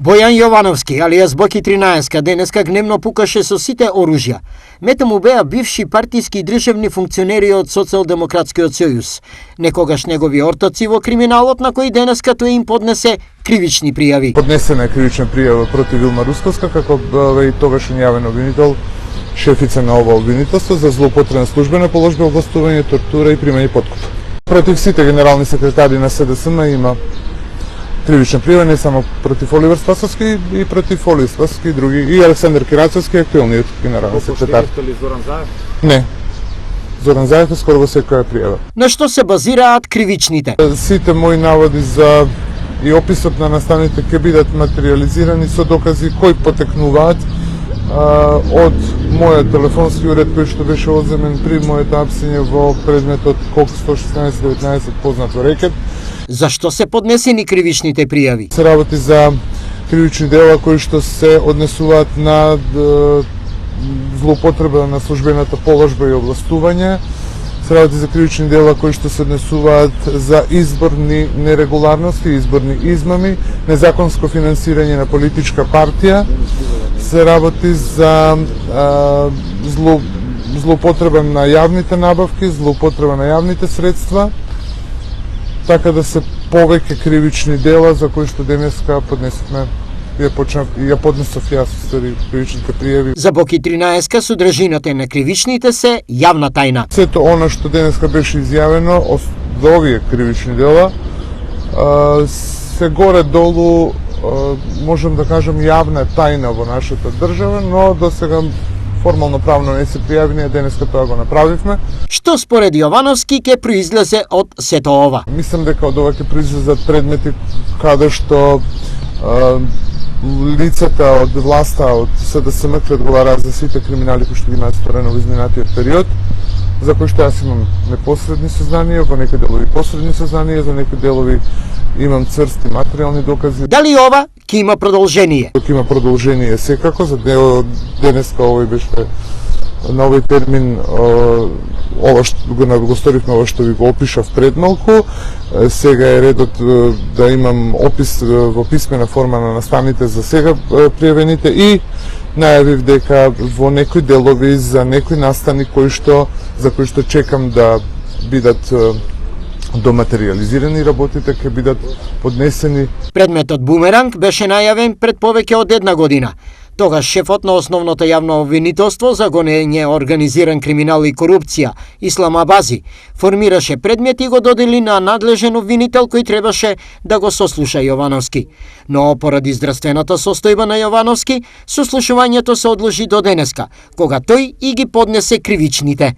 Бојан Јовановски, алијас Боки 13, денеска гневно пукаше со сите оружја. Мета му беа бивши партиски и државни функционери од Социјалдемократскиот сојуз. Некогаш негови ортаци во криминалот на кој денеска тој им поднесе кривични пријави. Поднесена е кривична пријава против Вилма Русковска како и тогашен јавен обвинител, шефица на ова обвинителство за злоупотреба на службена положба, областување, тортура и примање подкуп. Против сите генерални секретари на СДСМ има кривична пријава не само против Оливер Спасовски и против Оливер Спасовски и други, и Александар Кирацовски, актуелниот генерален секретар. Зоран Заев? Не. Зоран Заев е скоро во секоја пријава. На што се базираат кривичните? Сите мои наводи за и описот на настаните ќе бидат материализирани со докази кои потекнуваат од мојот телефонски уред кој што беше одземен при моето апсење во предметот КОК 116-19 познат во рекет. Зашто се поднесени кривичните пријави? Се работи за кривични дела кои што се однесуваат на злоупотреба на службената положба и областување. Се работи за кривични дела кои што се однесуваат за изборни нерегуларности, изборни измами, незаконско финансирање на политичка партија. Се работи за злоупотреба на јавните набавки, злоупотреба на јавните средства, така да се повеќе кривични дела за кои што денеска поднесовме ја поднесов јас кривичните пријави. За Боки 13 содржината на кривичните се јавна тајна. Сето она што денеска беше изјавено за овие кривични дела се горе-долу можам да кажам јавна тајна во нашата држава, но до сега формално правно не се пријавени, а денеска тоа го направивме. Што според Јовановски ќе произлезе од сето ова? Мислам дека од ова ќе произлезат предмети каде што лицата од власта, од СДСМ ќе одговараат за сите криминали кои што ги имаат сторено во изминатиот период, за кои што јас имам непосредни сознанија, во некои делови посредни сознанија, за некои делови имам црсти материјални докази. Дали ова ќе има продолжение? Док има продолжение секако, за денеска овој беше на овој термин ова што го сторивме, ова што ви го опишав пред малку. Сега е редот да имам опис во писмена форма на настаните за сега пријавените и најавив дека во некои делови за некои настани за кои што чекам да бидат доматериализирани работите ќе бидат поднесени. Предметот Бумеранг беше најавен пред повеќе од една година. Тогаш шефот на основното јавно обвинителство за гонење организиран криминал и корупција, Ислам Абази, формираше предмет и го додели на надлежен обвинител кој требаше да го сослуша Јовановски. Но поради здравствената состојба на Јовановски, сослушувањето се одложи до денеска, кога тој и ги поднесе кривичните.